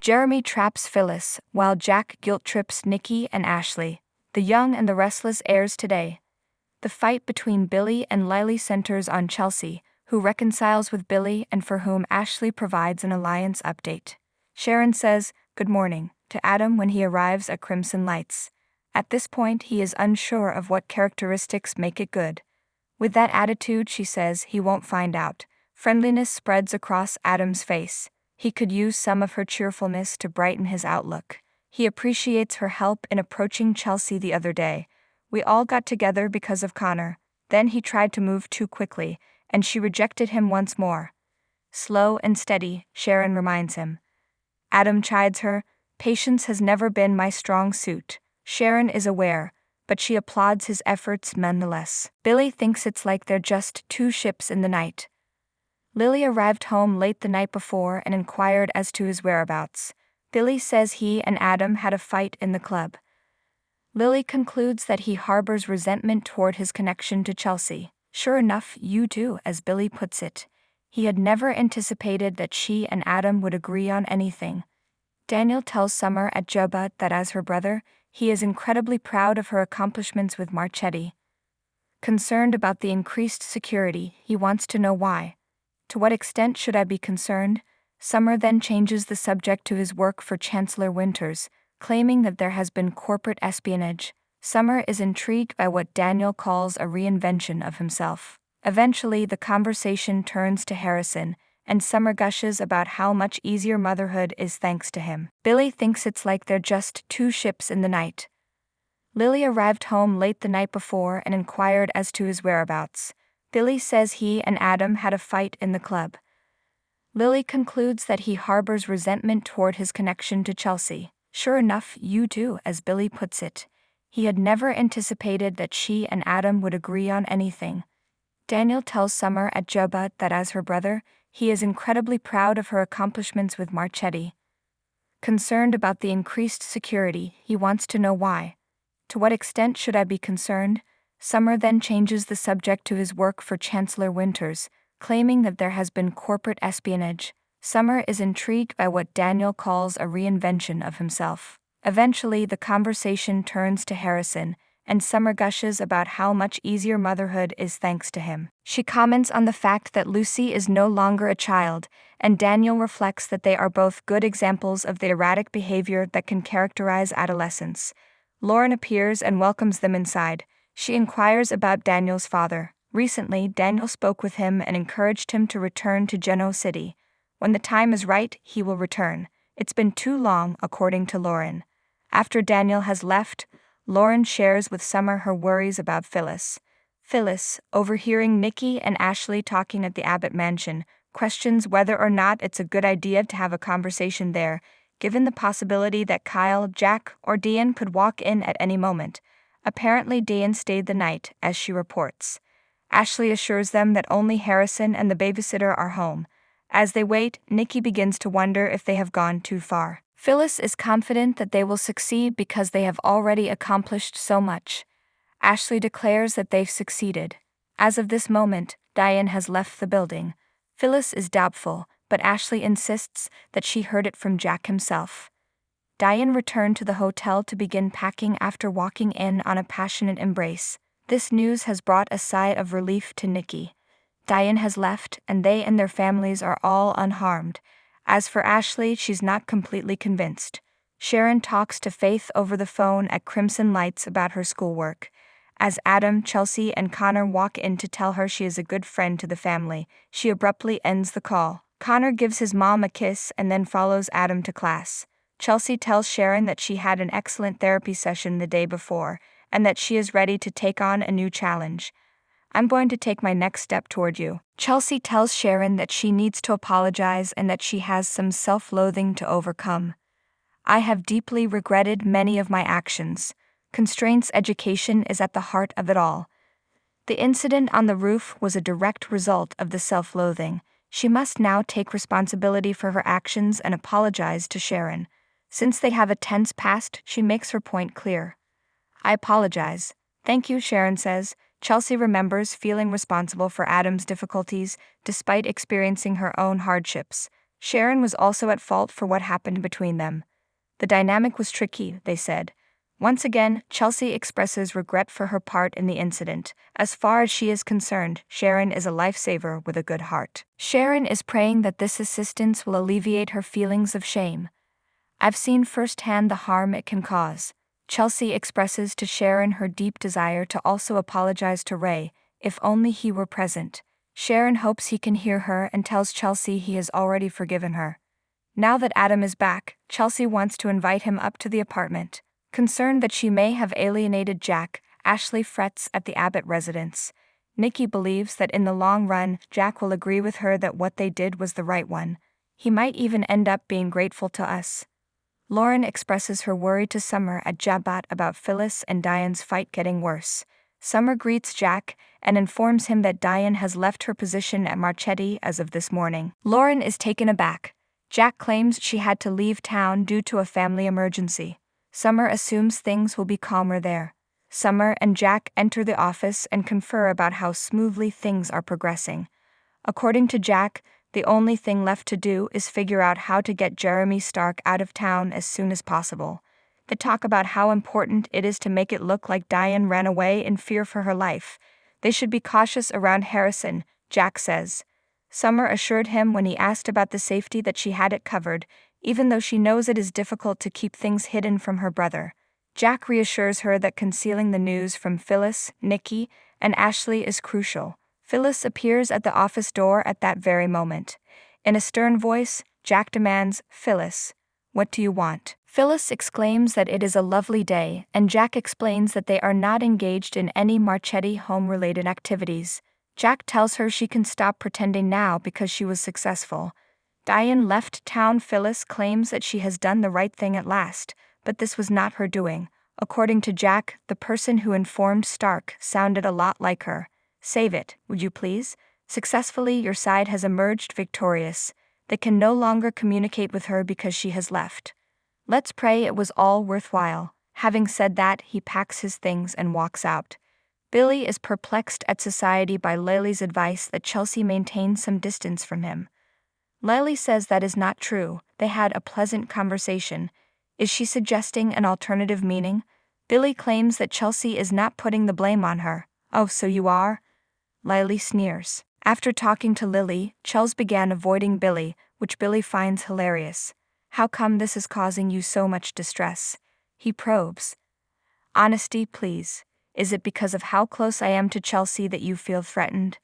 Jeremy traps Phyllis, while Jack guilt-trips Nikki and Ashley. The Young and the Restless airs today. The fight between Billy and Lily centers on Chelsea, who reconciles with Billy and for whom Ashley provides an alliance update. Sharon says, "Good morning," to Adam when he arrives at Crimson Lights. At this point, he is unsure of what characteristics make it good. With that attitude, she says he won't find out. Friendliness spreads across Adam's face. He could use some of her cheerfulness to brighten his outlook. He appreciates her help in approaching Chelsea the other day. "We all got together because of Connor. Then he tried to move too quickly, and she rejected him once more." "Slow and steady," Sharon reminds him. Adam chides her, "Patience has never been my strong suit." Sharon is aware, but she applauds his efforts nonetheless. Billy thinks it's like they're just two ships in the night. Lily arrived home late the night before and inquired as to his whereabouts. Billy says he and Adam had a fight in the club. Lily concludes that he harbors resentment toward his connection to Chelsea. "Sure enough, you do," as Billy puts it. He had never anticipated that she and Adam would agree on anything. Daniel tells Summer at Jobba that as her brother, he is incredibly proud of her accomplishments with Marchetti. Concerned about the increased security, he wants to know why. "To what extent should I be concerned?" Summer then changes the subject to his work for Chancellor Winters, claiming that there has been corporate espionage. Summer is intrigued by what Daniel calls a reinvention of himself. Eventually, the conversation turns to Harrison, and Summer gushes about how much easier motherhood is thanks to him. Billy thinks it's like they're just two ships in the night. Lily arrived home late the night before and inquired as to his whereabouts. Billy says he and Adam had a fight in the club. Lily concludes that he harbors resentment toward his connection to Chelsea. "Sure enough, you do," as Billy puts it. He had never anticipated that she and Adam would agree on anything. Daniel tells Summer at Jobba that as her brother, he is incredibly proud of her accomplishments with Marchetti. Concerned about the increased security, he wants to know why. "To what extent should I be concerned?" Summer then changes the subject to his work for Chancellor Winters, claiming that there has been corporate espionage. Summer is intrigued by what Daniel calls a reinvention of himself. Eventually, the conversation turns to Harrison, and Summer gushes about how much easier motherhood is thanks to him. She comments on the fact that Lucy is no longer a child, and Daniel reflects that they are both good examples of the erratic behavior that can characterize adolescence. Lauren appears and welcomes them inside. She inquires about Daniel's father. Recently, Daniel spoke with him and encouraged him to return to Genoa City. When the time is right, he will return. It's been too long, according to Lauren. After Daniel has left, Lauren shares with Summer her worries about Phyllis. Phyllis, overhearing Nikki and Ashley talking at the Abbott mansion, questions whether or not it's a good idea to have a conversation there, given the possibility that Kyle, Jack, or Dean could walk in at any moment. Apparently, Dean stayed the night, as she reports. Ashley assures them that only Harrison and the babysitter are home. As they wait, Nikki begins to wonder if they have gone too far. Phyllis is confident that they will succeed because they have already accomplished so much. Ashley declares that they've succeeded. As of this moment, Diane has left the building. Phyllis is doubtful, but Ashley insists that she heard it from Jack himself. Diane returned to the hotel to begin packing after walking in on a passionate embrace. This news has brought a sigh of relief to Nikki. Diane has left, and they and their families are all unharmed. As for Ashley, she's not completely convinced. Sharon talks to Faith over the phone at Crimson Lights about her schoolwork. As Adam, Chelsea, and Connor walk in to tell her she is a good friend to the family, she abruptly ends the call. Connor gives his mom a kiss and then follows Adam to class. Chelsea tells Sharon that she had an excellent therapy session the day before, and that she is ready to take on a new challenge. "I'm going to take my next step toward you." Chelsea tells Sharon that she needs to apologize and that she has some self-loathing to overcome. "I have deeply regretted many of my actions. Constraints education is at the heart of it all. The incident on the roof was a direct result of the self-loathing. She must now take responsibility for her actions and apologize to Sharon. Since they have a tense past, she makes her point clear. "I apologize." "Thank you," Sharon says. Chelsea remembers feeling responsible for Adam's difficulties despite experiencing her own hardships. Sharon was also at fault for what happened between them. The dynamic was tricky, they said. Once again, Chelsea expresses regret for her part in the incident. As far as she is concerned, Sharon is a lifesaver with a good heart. Sharon is praying that this assistance will alleviate her feelings of shame. I've seen firsthand the harm it can cause. Chelsea expresses to Sharon her deep desire to also apologize to Ray, if only he were present. Sharon hopes he can hear her and tells Chelsea he has already forgiven her. Now that Adam is back, Chelsea wants to invite him up to the apartment. Concerned that she may have alienated Jack, Ashley frets at the Abbott residence. Nikki believes that in the long run, Jack will agree with her that what they did was the right one. He might even end up being grateful to us. Lauren expresses her worry to Summer at Jabbat about Phyllis and Diane's fight getting worse. Summer greets Jack and informs him that Diane has left her position at Marchetti as of this morning. Lauren is taken aback. Jack claims she had to leave town due to a family emergency. Summer assumes things will be calmer there. Summer and Jack enter the office and confer about how smoothly things are progressing. According to Jack, the only thing left to do is figure out how to get Jeremy Stark out of town as soon as possible. They talk about how important it is to make it look like Diane ran away in fear for her life. They should be cautious around Harrison, Jack says. Summer assured him when he asked about the safety that she had it covered, even though she knows it is difficult to keep things hidden from her brother. Jack reassures her that concealing the news from Phyllis, Nikki, and Ashley is crucial. Phyllis appears at the office door at that very moment. In a stern voice, Jack demands, "Phyllis, what do you want?" Phyllis exclaims that it is a lovely day, and Jack explains that they are not engaged in any Marchetti home-related activities. Jack tells her she can stop pretending now because she was successful. Diane left town. Phyllis claims that she has done the right thing at last, but this was not her doing. According to Jack, the person who informed Stark sounded a lot like her. "Save it, would you please? Successfully, your side has emerged victorious. They can no longer communicate with her because she has left. Let's pray it was all worthwhile." Having said that, he packs his things and walks out. Billy is perplexed at society by Lily's advice that Chelsea maintain some distance from him. Lily says that is not true. They had a pleasant conversation. Is she suggesting an alternative meaning? Billy claims that Chelsea is not putting the blame on her. "Oh, so you are?" Lily sneers. After talking to Lily, Chels began avoiding Billy, which Billy finds hilarious. "How come this is causing you so much distress?" He probes. "Honesty, please. Is it because of how close I am to Chelsea that you feel threatened?"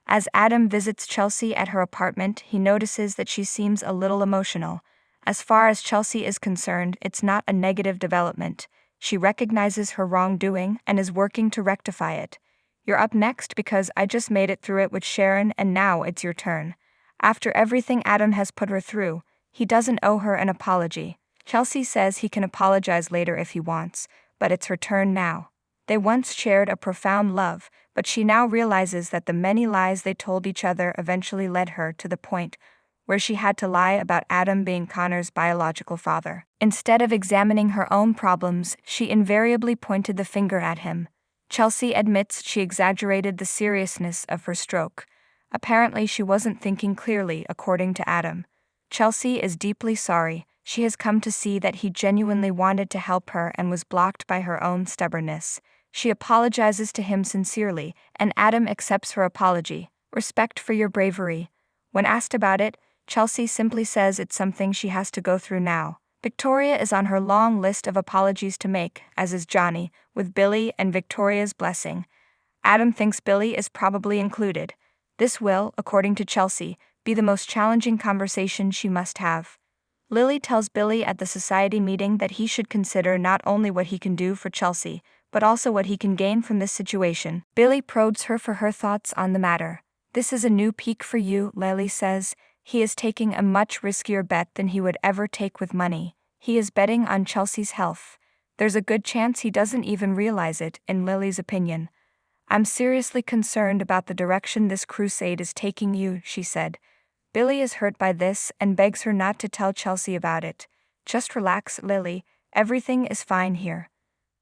As Adam visits Chelsea at her apartment, he notices that she seems a little emotional. As far as Chelsea is concerned, it's not a negative development. She recognizes her wrongdoing and is working to rectify it. "You're up next because I just made it through it with Sharon and now it's your turn." After everything Adam has put her through, he doesn't owe her an apology. Chelsea says he can apologize later if he wants, but it's her turn now. They once shared a profound love, but she now realizes that the many lies they told each other eventually led her to the point where she had to lie about Adam being Connor's biological father. Instead of examining her own problems, she invariably pointed the finger at him. Chelsea admits she exaggerated the seriousness of her stroke. Apparently she wasn't thinking clearly, according to Adam. Chelsea is deeply sorry. She has come to see that he genuinely wanted to help her and was blocked by her own stubbornness. She apologizes to him sincerely, and Adam accepts her apology. "Respect for your bravery." When asked about it, Chelsea simply says it's something she has to go through now. Victoria is on her long list of apologies to make, as is Johnny, with Billy and Victoria's blessing. Adam thinks Billy is probably included. This will, according to Chelsea, be the most challenging conversation she must have. Lily tells Billy at the society meeting that he should consider not only what he can do for Chelsea, but also what he can gain from this situation. Billy probes her for her thoughts on the matter. "This is a new peak for you," Lily says. "He is taking a much riskier bet than he would ever take with money. He is betting on Chelsea's health. There's a good chance he doesn't even realize it," in Lily's opinion. "I'm seriously concerned about the direction this crusade is taking you," she said. Billy is hurt by this and begs her not to tell Chelsea about it. "Just relax, Lily. Everything is fine here."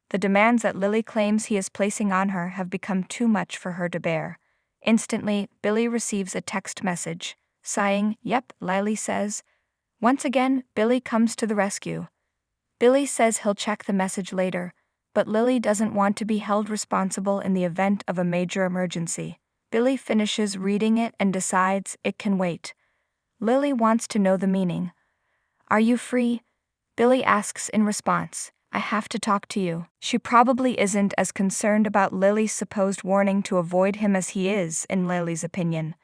The demands that Lily claims he is placing on her have become too much for her to bear. Instantly, Billy receives a text message. Sighing, "Yep," Lily says. Once again, Billy comes to the rescue. Billy says he'll check the message later, but Lily doesn't want to be held responsible in the event of a major emergency. Billy finishes reading it and decides it can wait. Lily wants to know the meaning. "Are you free?" Billy asks in response. "I have to talk to you." She probably isn't as concerned about Lily's supposed warning to avoid him as he is, in Lily's opinion.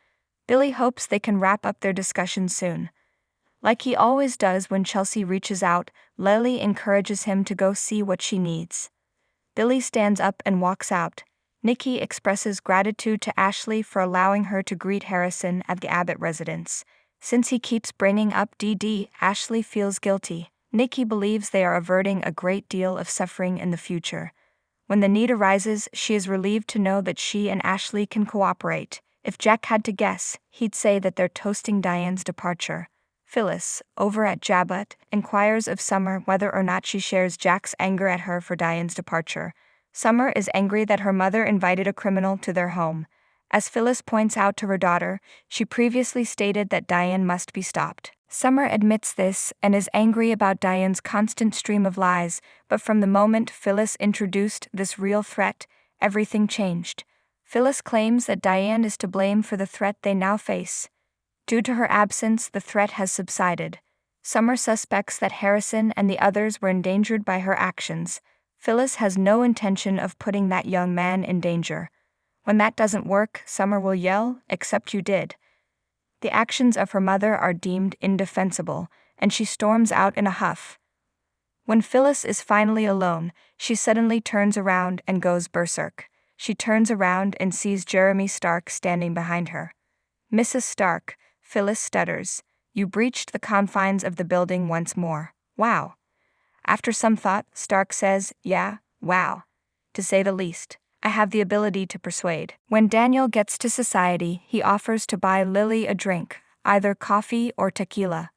Billy hopes they can wrap up their discussion soon. Like he always does when Chelsea reaches out, Lily encourages him to go see what she needs. Billy stands up and walks out. Nikki expresses gratitude to Ashley for allowing her to greet Harrison at the Abbott residence. Since he keeps bringing up DD, Ashley feels guilty. Nikki believes they are averting a great deal of suffering in the future. When the need arises, she is relieved to know that she and Ashley can cooperate. If Jack had to guess, he'd say that they're toasting Diane's departure. Phyllis, over at Jabot, inquires of Summer whether or not she shares Jack's anger at her for Diane's departure. Summer is angry that her mother invited a criminal to their home. As Phyllis points out to her daughter, she previously stated that Diane must be stopped. Summer admits this and is angry about Diane's constant stream of lies, but from the moment Phyllis introduced this real threat, everything changed. Phyllis claims that Diane is to blame for the threat they now face. Due to her absence, the threat has subsided. Summer suspects that Harrison and the others were endangered by her actions. Phyllis has no intention of putting that young man in danger. When that doesn't work, Summer will yell, "Except you did." The actions of her mother are deemed indefensible, and she storms out in a huff. When Phyllis is finally alone, she suddenly turns around and goes berserk. She turns around and sees Jeremy Stark standing behind her. "Mrs. Stark," Phyllis stutters, "you breached the confines of the building once more. Wow." After some thought, Stark says, "Yeah, wow. To say the least. I have the ability to persuade." When Daniel gets to society, he offers to buy Lily a drink, either coffee or tequila.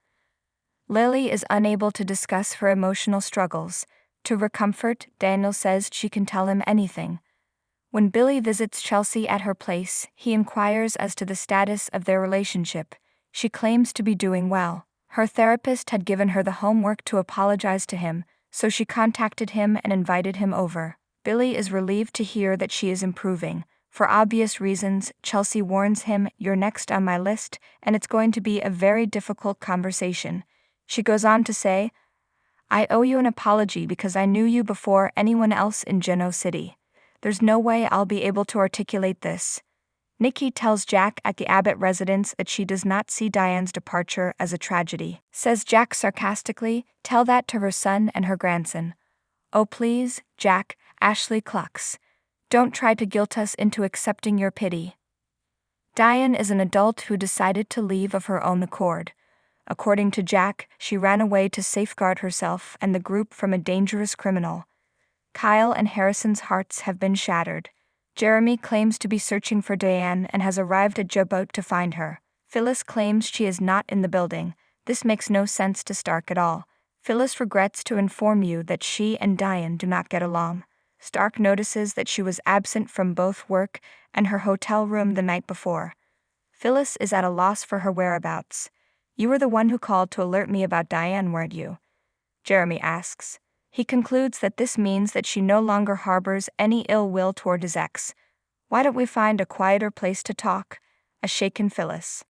Lily is unable to discuss her emotional struggles. To her comfort, Daniel says she can tell him anything. When Billy visits Chelsea at her place, he inquires as to the status of their relationship. She claims to be doing well. Her therapist had given her the homework to apologize to him, so she contacted him and invited him over. Billy is relieved to hear that she is improving. For obvious reasons, Chelsea warns him, "You're next on my list, and it's going to be a very difficult conversation." She goes on to say, "I owe you an apology because I knew you before anyone else in Geno City. There's no way I'll be able to articulate this." Nikki tells Jack at the Abbott residence that she does not see Diane's departure as a tragedy. Says Jack sarcastically, "Tell that to her son and her grandson." "Oh please, Jack," Ashley clucks. "Don't try to guilt us into accepting your pity." Diane is an adult who decided to leave of her own accord. According to Jack, she ran away to safeguard herself and the group from a dangerous criminal. Kyle and Harrison's hearts have been shattered. Jeremy claims to be searching for Diane and has arrived at Jabot to find her. Phyllis claims she is not in the building. This makes no sense to Stark at all. Phyllis regrets to inform you that she and Diane do not get along. Stark notices that she was absent from both work and her hotel room the night before. Phyllis is at a loss for her whereabouts. "You were the one who called to alert me about Diane, weren't you?" Jeremy asks. He concludes that this means that she no longer harbors any ill will toward his ex. "Why don't we find a quieter place to talk?" A shaken Phyllis.